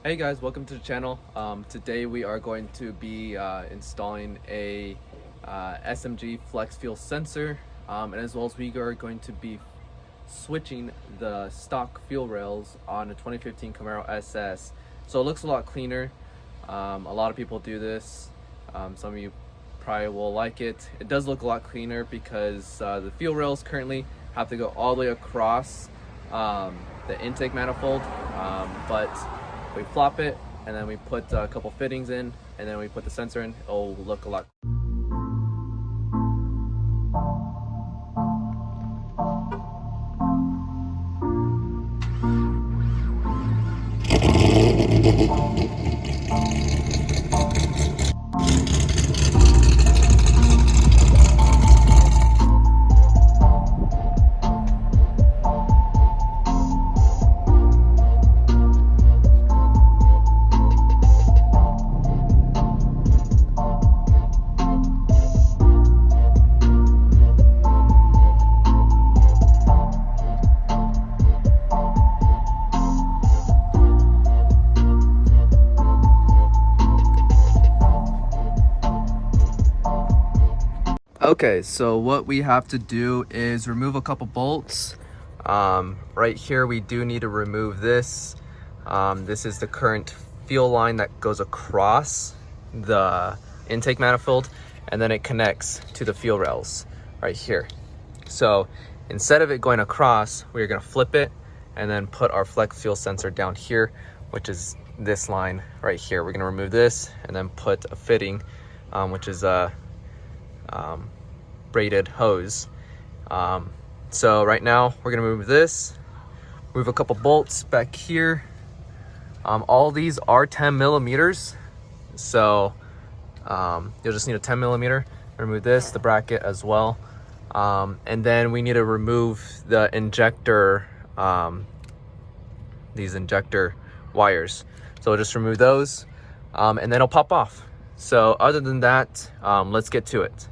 Hey guys, welcome to the channel. Today we are going to be installing a SMG flex fuel sensor, and as well as we are going to be switching the stock fuel rails on a 2015 Camaro SS. So it looks a lot cleaner. A lot of people do this. Some of you probably will like it. It does look a lot cleaner because the fuel rails currently have to go all the way across the intake manifold, but we flop it and then we put a couple fittings in and then we put the sensor in, it'll look a lot. Okay, so what we have to do is remove a couple bolts. Right here we do need to remove this. This is the current fuel line that goes across the intake manifold, and then it connects to the fuel rails right here. So instead of it going across, we're going to flip it and then put our flex fuel sensor down here, which is this line right here. We're going to remove this and then put a fitting, which is a braided hose. So right now we're gonna move this, move a couple bolts back here. All these are 10 millimeters, so you'll just need a 10 millimeter. Remove this, the bracket as well, and then we need to remove the injector, these injector wires. So we'll just remove those, and then it'll pop off. So other than that, let's get to it.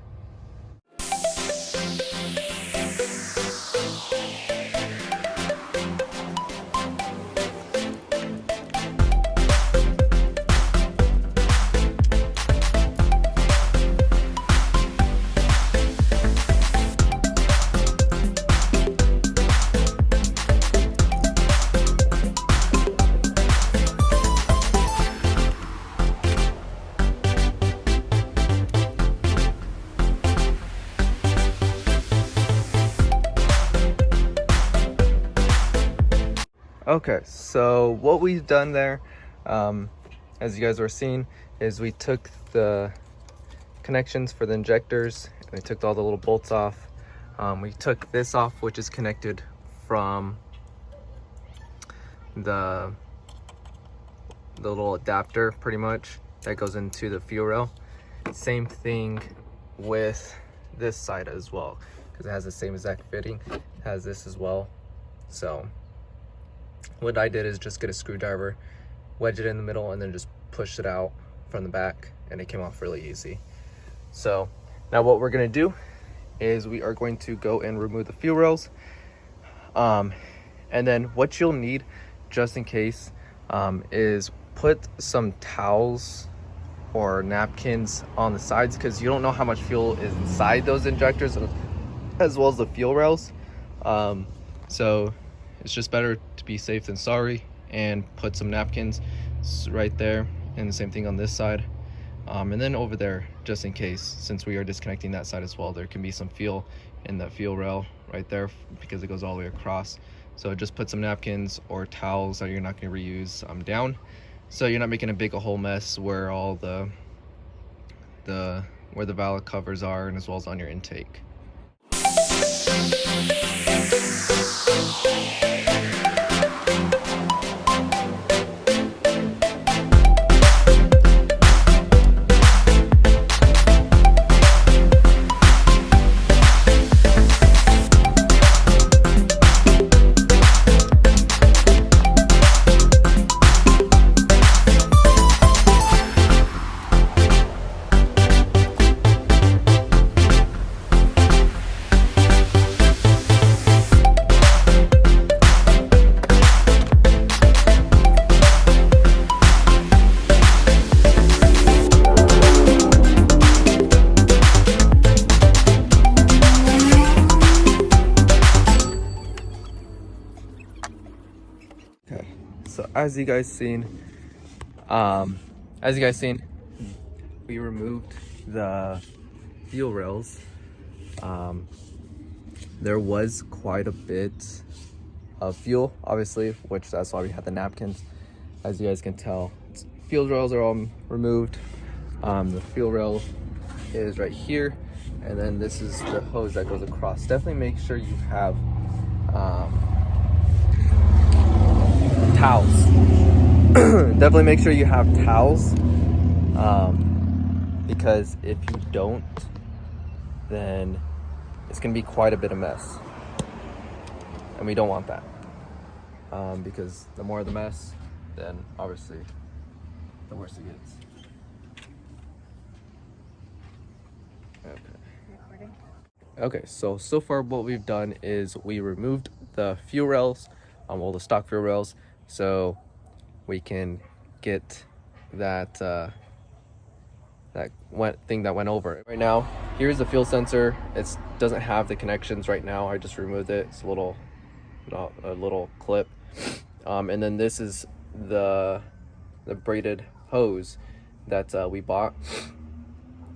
Okay, so what we've done there, as you guys were seeing, is we took the connections for the injectors and we took all the little bolts off. We took this off, which is connected from the little adapter pretty much that goes into the fuel rail. Same thing with this side as well, because it has the same exact fitting. It has this as well. So what I did is just get a screwdriver, wedge it in the middle, and then just push it out from the back, and it came off really easy. So now what we're gonna do is we are going to go and remove the fuel rails, and then what you'll need just in case is put some towels or napkins on the sides, because you don't know how much fuel is inside those injectors as well as the fuel rails. So it's just better to be safe than sorry and put some napkins right there, and the same thing on this side, and then over there, just in case, since we are disconnecting that side as well, there can be some fuel in the fuel rail right there because it goes all the way across. So just put some napkins or towels that you're not going to reuse down, so you're not making a big whole mess where all the where the valve covers are, and as well as on your intake. as you guys seen, we removed the fuel rails. There was quite a bit of fuel, obviously, which that's why we had the napkins. As you guys can tell, fuel rails are all removed. The fuel rail is right here, and then this is the hose that goes across. Definitely make sure you have towels. Definitely make sure you have towels, because if you don't, then it's gonna be quite a bit of mess, and we don't want that, because the more the mess, then obviously the worse it gets. Okay, so far what we've done is we removed the fuel rails, well, the stock fuel rails, so we can get that thing that went over. Right now, here's the fuel sensor. It doesn't have the connections right now. I just removed it. It's a little clip, and then this is the braided hose that we bought,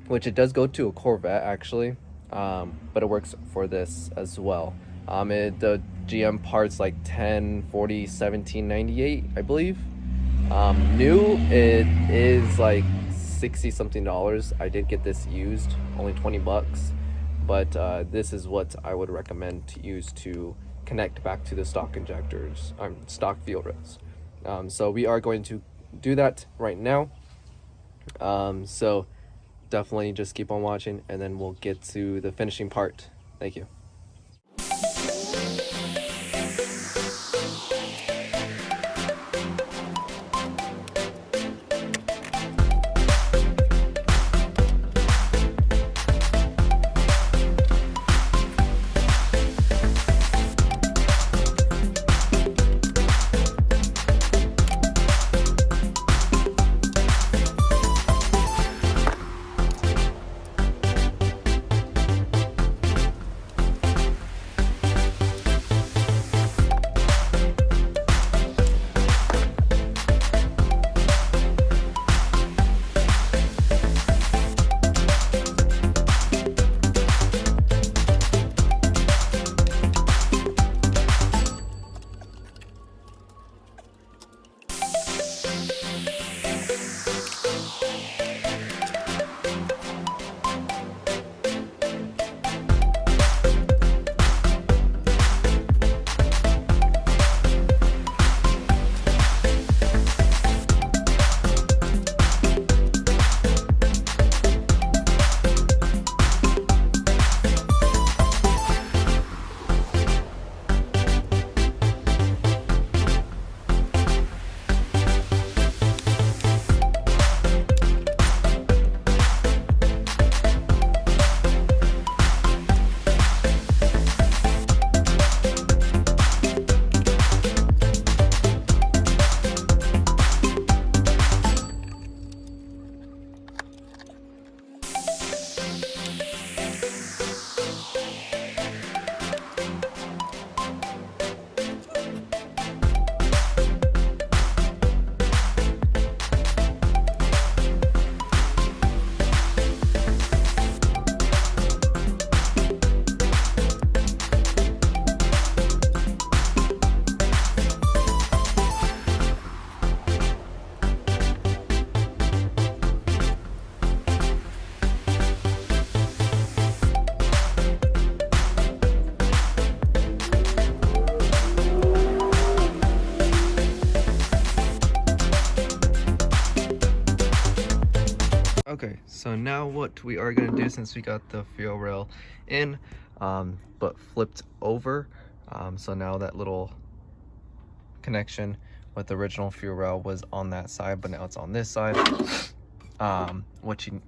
which it does go to a Corvette actually, but it works for this as well. The GM parts like 1040 1798, I believe. New, it is like $60 something. I did get this used, only 20 bucks, but this is what I would recommend to use to connect back to the stock injectors, stock fuel rails. So we are going to do that right now. So definitely just keep on watching, and then we'll get to the finishing part. Thank you. Okay, so now what we are going to do, since we got the fuel rail in, but flipped over, so now that little connection with the original fuel rail was on that side, but now it's on this side.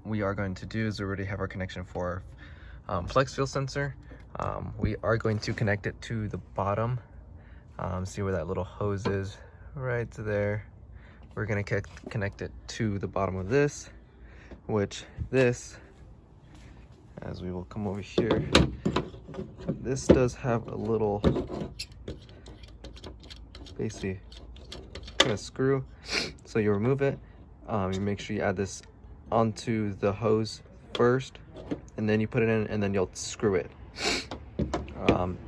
We are going to do is we already have our connection for flex fuel sensor. We are going to connect it to the bottom. See where that little hose is, right there. We're going to connect it to the bottom of this, which this, as we will come over here, this does have a little, basically kind of screw. So you remove it. You make sure you add this onto the hose first, and then you put it in, and then you'll screw it.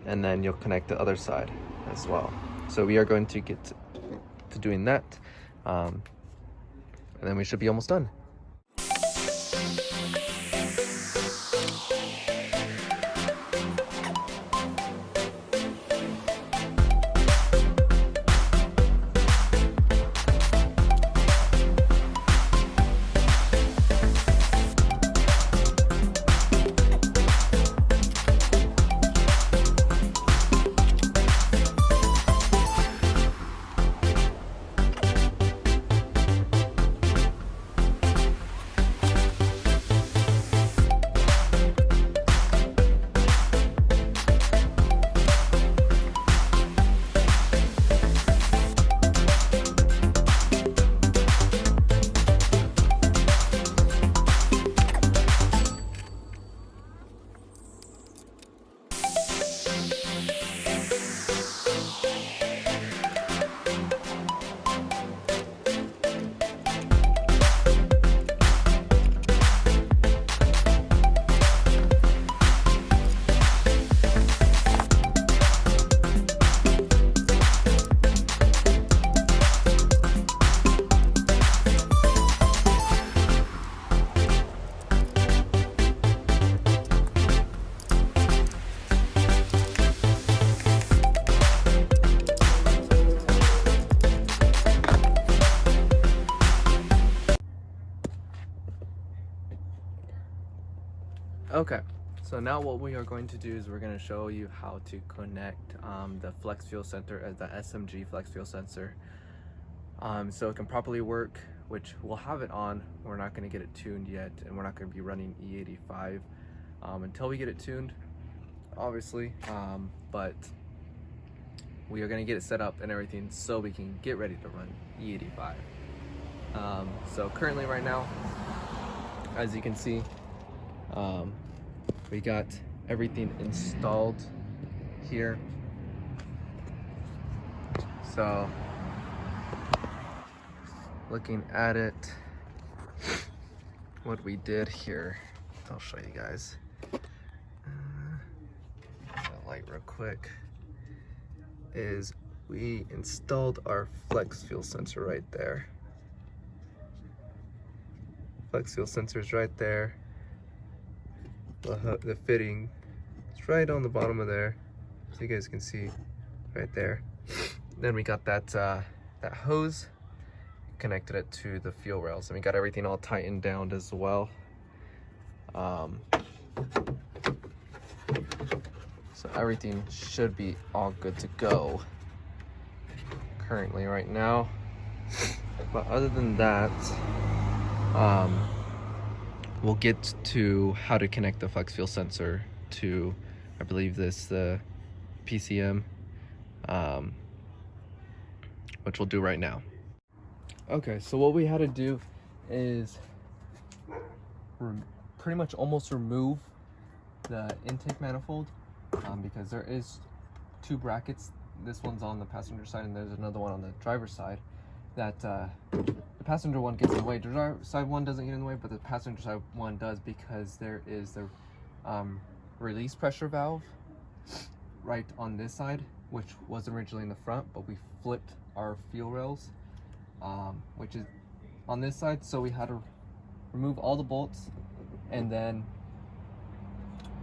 And then you'll connect the other side as well. So we are going to get to doing that, and then we should be almost done. Okay, so now what we are going to do is we're going to show you how to connect the flex fuel sensor as the SMG flex fuel sensor, so it can properly work, which we'll have it on. We're not going to get it tuned yet, and we're not going to be running E85 until we get it tuned, obviously, but we are going to get it set up and everything so we can get ready to run E85. So currently right now, as you can see, we got everything installed here. So looking at it, what we did here, I'll show you guys. The light real quick, is we installed our flex fuel sensor right there. Flex fuel sensor is right there. The fitting is right on the bottom of there, so you guys can see right there. Then we got that that hose, connected it to the fuel rails, and we got everything all tightened down as well. So everything should be all good to go currently right now. But other than that, we'll get to how to connect the flex fuel sensor to, I believe this, the PCM, which we'll do right now. Okay, so what we had to do is pretty much almost remove the intake manifold, because there is two brackets. This one's on the passenger side and there's another one on the driver's side. That the passenger one gets in the way. The driver side one doesn't get in the way, but the passenger side one does, because there is the release pressure valve right on this side, which was originally in the front, but we flipped our fuel rails, which is on this side, so we had to remove all the bolts and then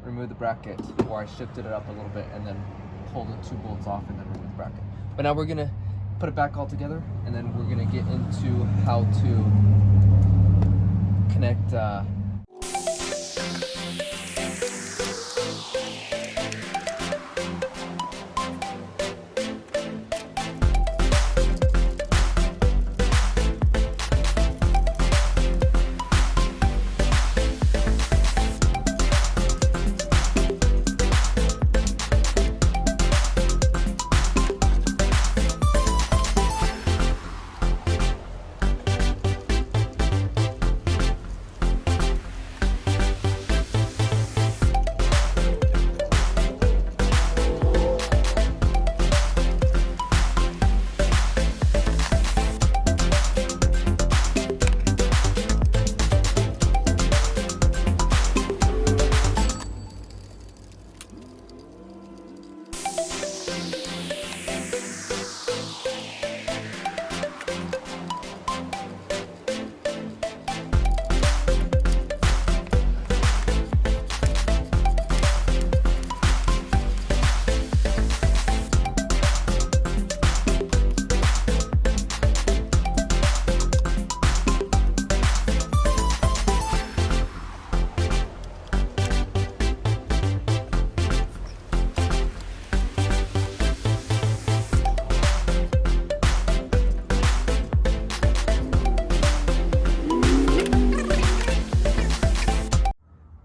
remove the bracket, or I shifted it up a little bit and then pulled the two bolts off and then remove the bracket. But now we're gonna put it back all together, and then we're gonna get into how to connect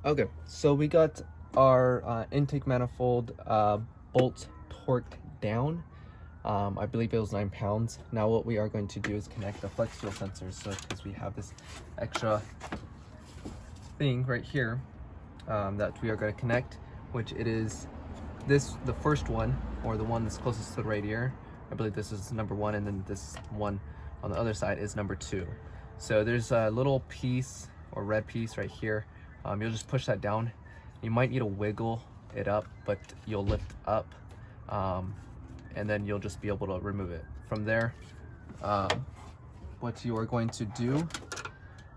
Okay, so we got our intake manifold bolt torqued down. I believe it was 9 pounds. Now what we are going to do is connect the flex fuel sensors. So because we have this extra thing right here that we are going to connect, which it is the first one, or the one that's closest to the radiator. I believe this is number 1, and then this one on the other side is number 2. So there's a little piece or red piece right here. You'll just push that down. You might need to wiggle it up, but you'll lift up, and then you'll just be able to remove it. From there, what you are going to do,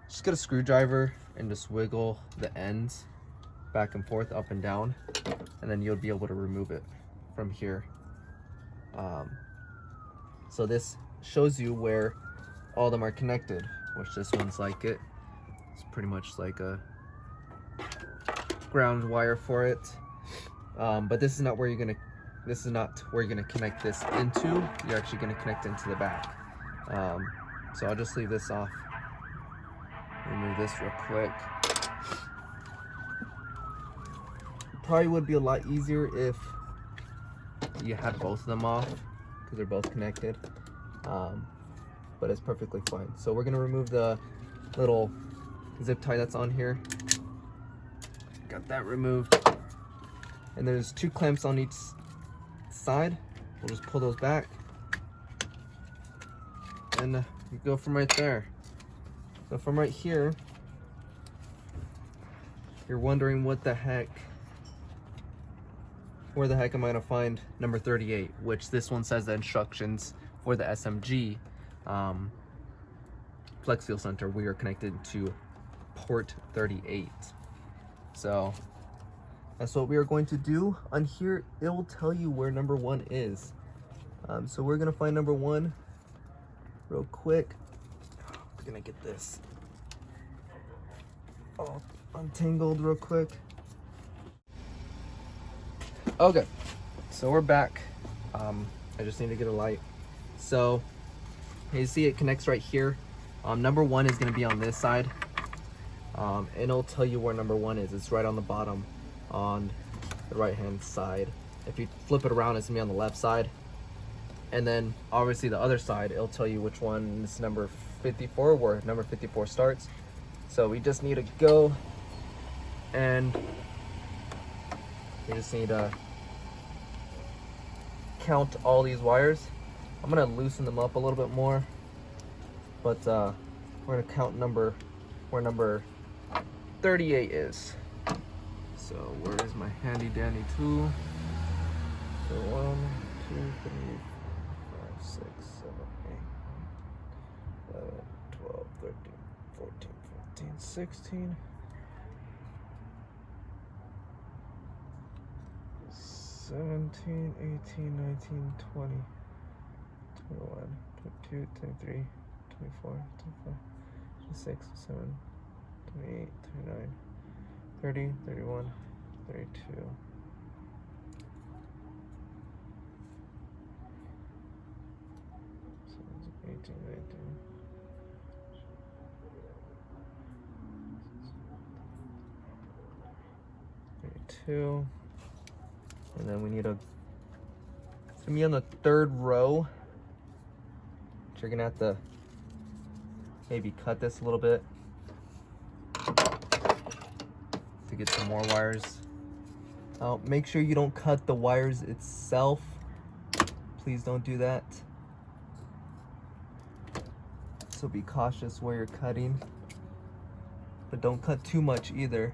just get a screwdriver and just wiggle the ends back and forth, up and down, and then you'll be able to remove it from here. So this shows you where all of them are connected, which this one's like it. It's pretty much like a ground wire for it. But this is not where you're gonna connect this into. You're actually gonna connect into the back. So I'll just leave this off. Remove this real quick. Probably would be a lot easier if you had both of them off, because they're both connected. But it's perfectly fine. So we're gonna remove the little zip tie that's on here. Got that removed. And there's 2 clamps on each side. We'll just pull those back, and you go from right there. So from right here, you're wondering where the heck am I gonna find number 38, which this one says the instructions for the SMG flex fuel center. We are connected to port 38. So that's what we are going to do. On here, it will tell you where number 1 is. So we're gonna find number 1 real quick. We're gonna get this all untangled real quick. Okay, so we're back. I just need to get a light. So you see it connects right here. Number 1 is gonna be on this side. And it'll tell you where number 1 is. It's right on the bottom on the right hand side. If you flip it around, it's gonna be on the left side. And then obviously the other side, it'll tell you which one is number 54, where number 54 starts. So we just need to go, and we just need to count all these wires. I'm gonna loosen them up a little bit more, but we're gonna count where number 38 is. So where is my handy dandy tool? So 1, 2, 3, 4, 5, 6, 7, 8, 11, 12, 13, 14, 15, 16, 17, 18, 19, 20, 21, 22, 23, 24, 25, 26, 27, 28, 29, 30, 31, 32. So 18, 19. 32. And then we need it's gonna be on the 3rd row. But you're gonna have to maybe cut this a little bit to get some more wires out. Make sure you don't cut the wires itself. Please don't do that. So be cautious where you're cutting, but don't cut too much either.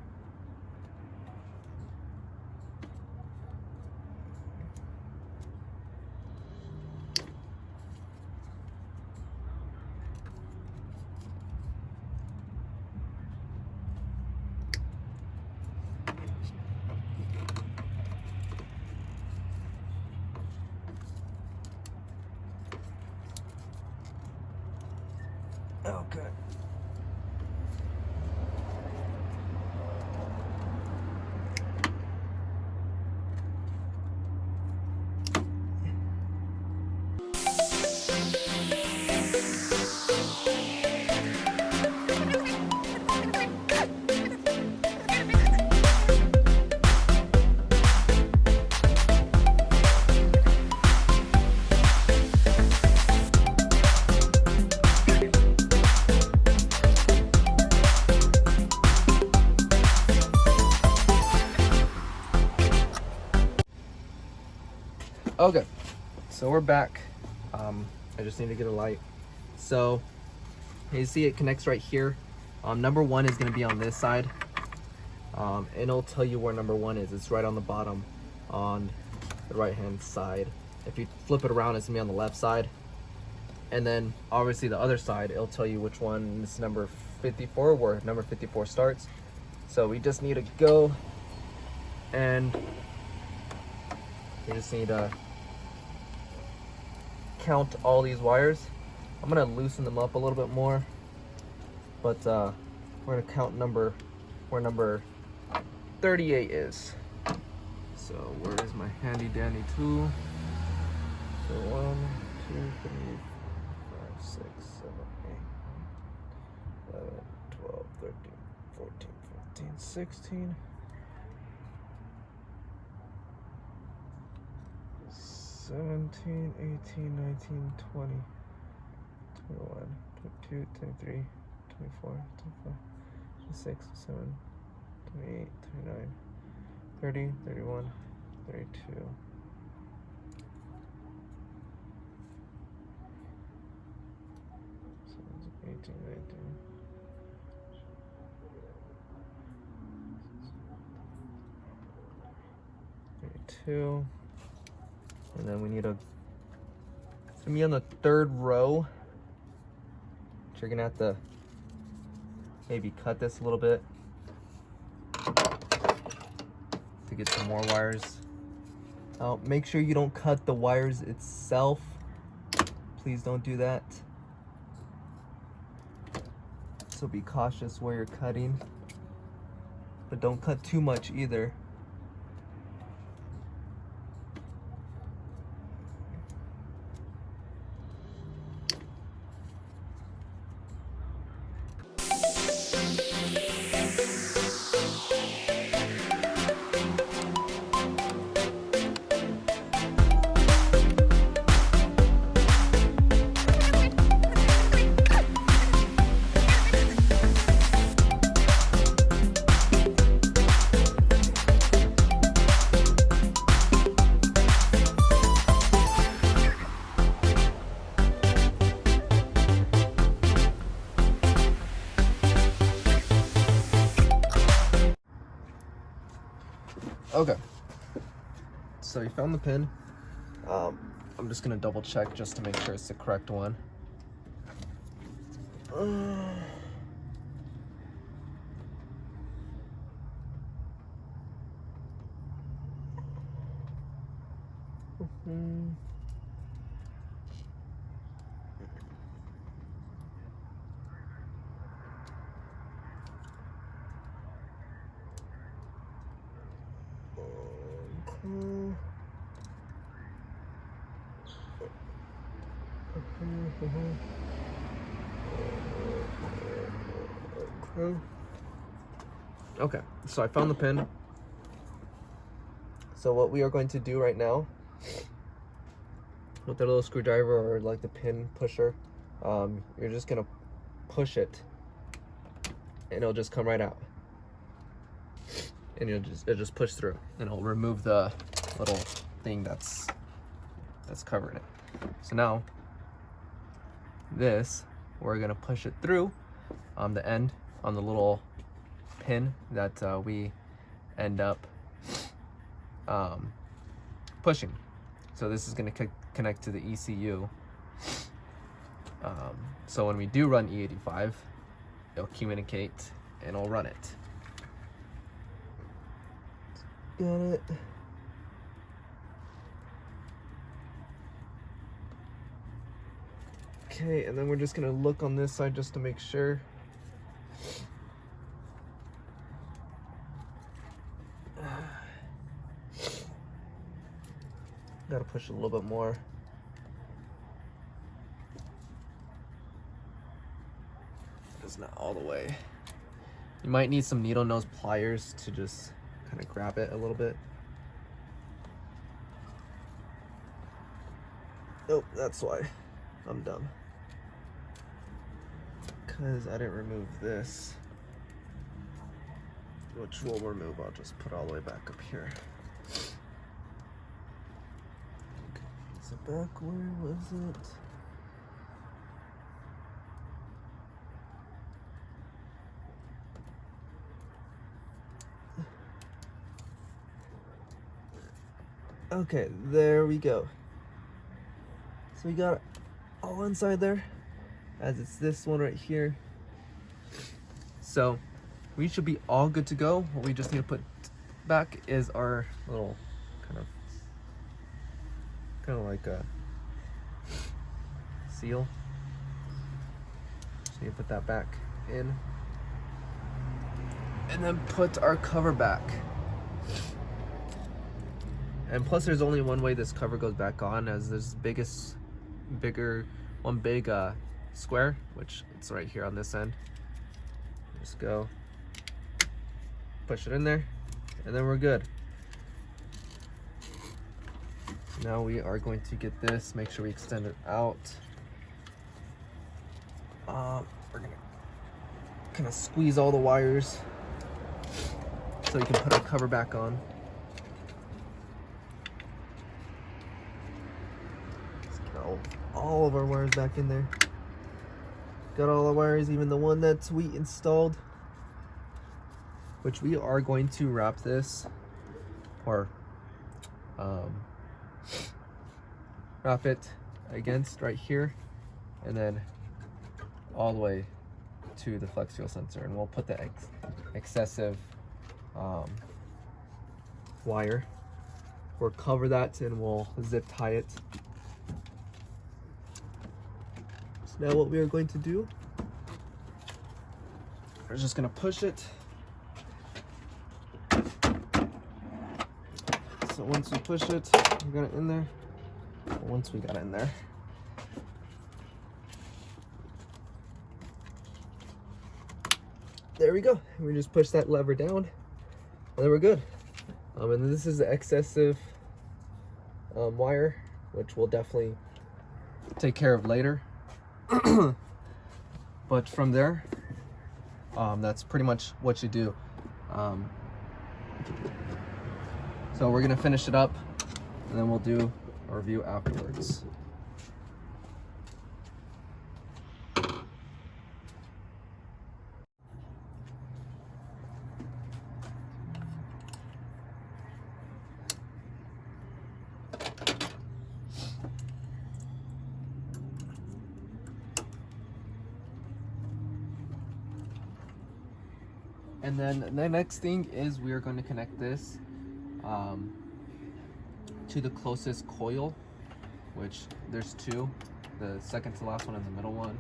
Okay. Okay, so we're back. I just need to get a light. So you see it connects right here. Number 1 is going to be on this side, and it'll tell you where number 1 is. It's right on the bottom on the right hand side. If you flip it around, it's going to be on the left side, and then obviously the other side, it'll tell you which one is number 54, where number 54 starts. So we just need to go and we just need to count all these wires. I'm gonna loosen them up a little bit more, but we're gonna count where number 38 is. So where is my handy dandy tool? So 1, 2, 3, 5, 6, 7, 8, 11, 12, 13, 14, 15, 16. 17, 18, 19, 20, 21, 22, 23, 24, 25, 26, 27, 28, 29, 30, 31, 32. 18, 19. 32. And then we need it's gonna be on the 3rd row. So you're gonna have to maybe cut this a little bit to get some more wires. Make sure you don't cut the wires itself. Please don't do that. So be cautious where you're cutting, but don't cut too much either. Okay, so you found the pin. I'm just gonna double check just to make sure it's the correct one. Okay, so I found the pin. So what we are going to do right now with the little screwdriver or like the pin pusher, you're just gonna push it and it'll just come right out. And it'll just push through and it'll remove the little thing that's covering it. So now we're gonna push it through on the end, on the little pin that we end up pushing. So this is gonna connect to the ECU. So when we do run E85, it'll communicate and it'll run it. Got it. Okay, and then we're just gonna look on this side just to make sure. Gotta push a little bit more. It's not all the way. You might need some needle nose pliers to just kind of grab it a little bit. Oh, that's why I'm dumb. Because I didn't remove this, which we'll remove. I'll just put all the way back up here. Is it back? Where was it? Okay, there we go. So we got it all inside there, as it's this one right here. So we should be all good to go. What we just need to put back is our little kind of like a seal. Just need to put that back in, and then put our cover back. And plus there's only one way this cover goes back on, as there's one big square, which it's right here on this end. Just go push it in there, and then we're good. Now we are going to get this, make sure we extend it out. We're gonna kind of squeeze all the wires so we can put our cover back on. All of our wires back in there. Got all the wires, even the one that's we installed, which we are going to wrap this, or wrap it against right here, and then all the way to the flex fuel sensor, and we'll put the excessive wire, or cover that, and we'll zip tie it. Now what we are going to do, we're just going to push it. So once we push it, we got it in there. Once we got it in there, there we go. We just push that lever down, and then we're good. And this is the excessive wire, which we'll definitely take care of later. But from there, that's pretty much what you do. So we're gonna finish it up, and then we'll do a review afterwards. And then the next thing is we are going to connect this to the closest coil, which there's two. The second to last one and the middle one,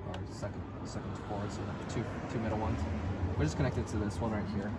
or second to fourth, so two middle ones. We're just connected to this one right here.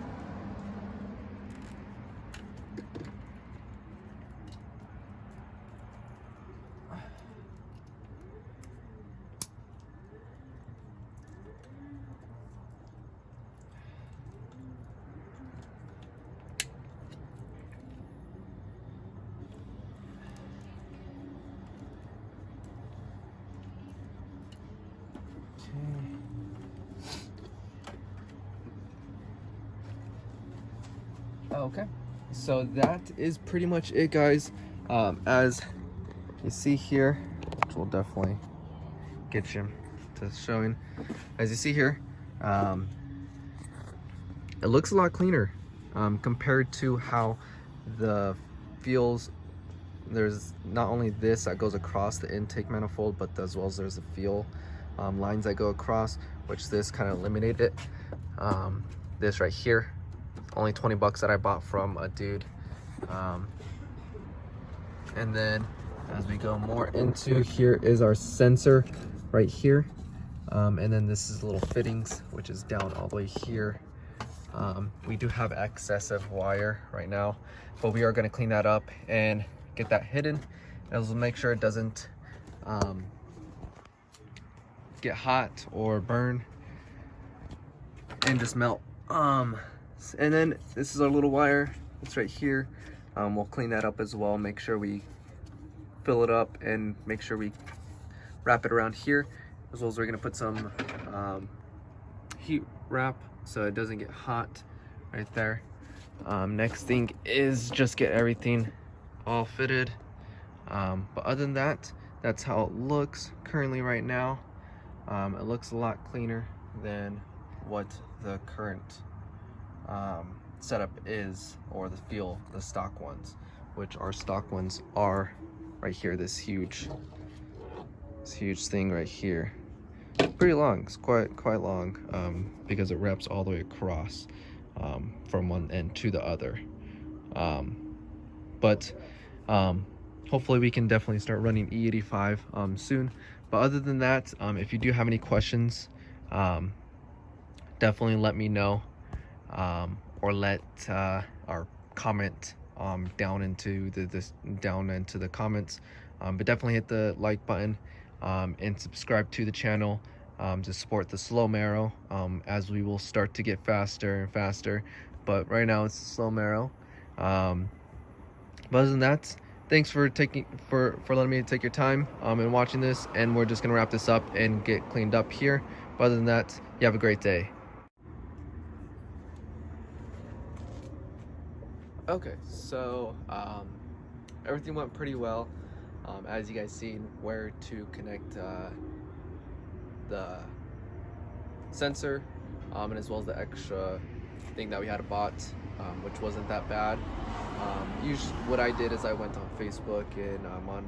Okay, so that is pretty much it, guys. As you see here, which will definitely get you to showing. As you see here, it looks a lot cleaner compared to how the fuels. There's not only this that goes across the intake manifold, but as well as there's the fuel lines that go across, which this kind of eliminated it. This right here, only 20 bucks that I bought from a dude. And then as we go more into here is our sensor right here. And then this is little fittings, which is down all the way here. We do have excessive wire right now, but we are going to clean that up and get that hidden, and we'll make sure it doesn't get hot or burn and just melt. And then this is our little wire. It's right here. We'll clean that up as well, make sure we fill it up, and make sure we wrap it around here, as well as we're going to put some heat wrap so it doesn't get hot right there. Next thing is just get everything all fitted. But other than that, that's how it looks currently right now. It looks a lot cleaner than what the current setup is, or the stock ones, which our stock ones are right here. This huge thing right here, pretty long. It's quite long, because it wraps all the way across from one end to the other. But hopefully we can definitely start running E85 soon. But other than that, if you do have any questions, definitely let me know, or let or comment down into the comments. But definitely hit the like button, and subscribe to the channel to support the slow Camaro, as we will start to get faster and faster. But right now it's slow Camaro. But other than that, thanks for letting me take your time and watching this, and we're just gonna wrap this up and get cleaned up here. But other than that, you have a great day. Okay, so everything went pretty well. As you guys seen, where to connect the sensor, and as well as the extra thing that we had bought, which wasn't that bad. Usually what I did is I went on Facebook, and on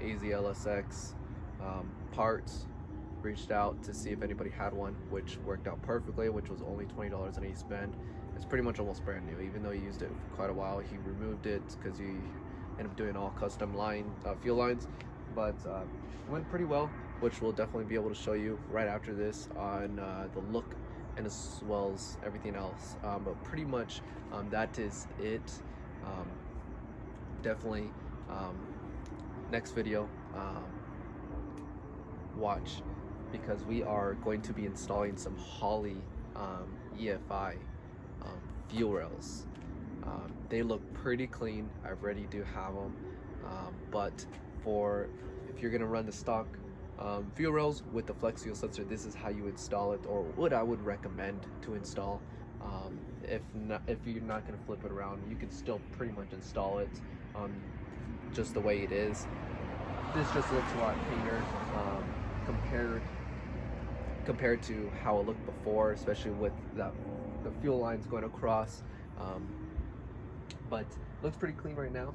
AZLSX parts, reached out to see if anybody had one, which worked out perfectly, which was only $20 and he spent. It's pretty much almost brand new, even though he used it for quite a while. He removed it because he ended up doing all custom fuel lines, but it went pretty well, which we'll definitely be able to show you right after this on the look and as well as everything else. But pretty much that is it. Definitely next video, watch, because we are going to be installing some Holley EFI fuel rails. They look pretty clean. I already do have them, but if you're gonna run the stock fuel rails with the flex fuel sensor, this is how you install it, or what I would recommend to install. If you're not gonna flip it around, you can still pretty much install it just the way it is. This just looks a lot cleaner compared to how it looked before, especially with the fuel lines going across. But looks pretty clean right now.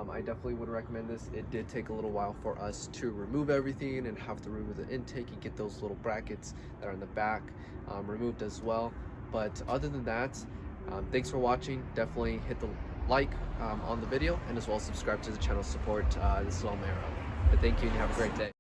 I definitely would recommend this. It did take a little while for us to remove everything and have to remove the intake and get those little brackets that are in the back removed as well. But other than that, thanks for watching. Definitely hit the like on the video, and as well as subscribe to the channel to support this slow Camaro. But thank you, and you have a great day.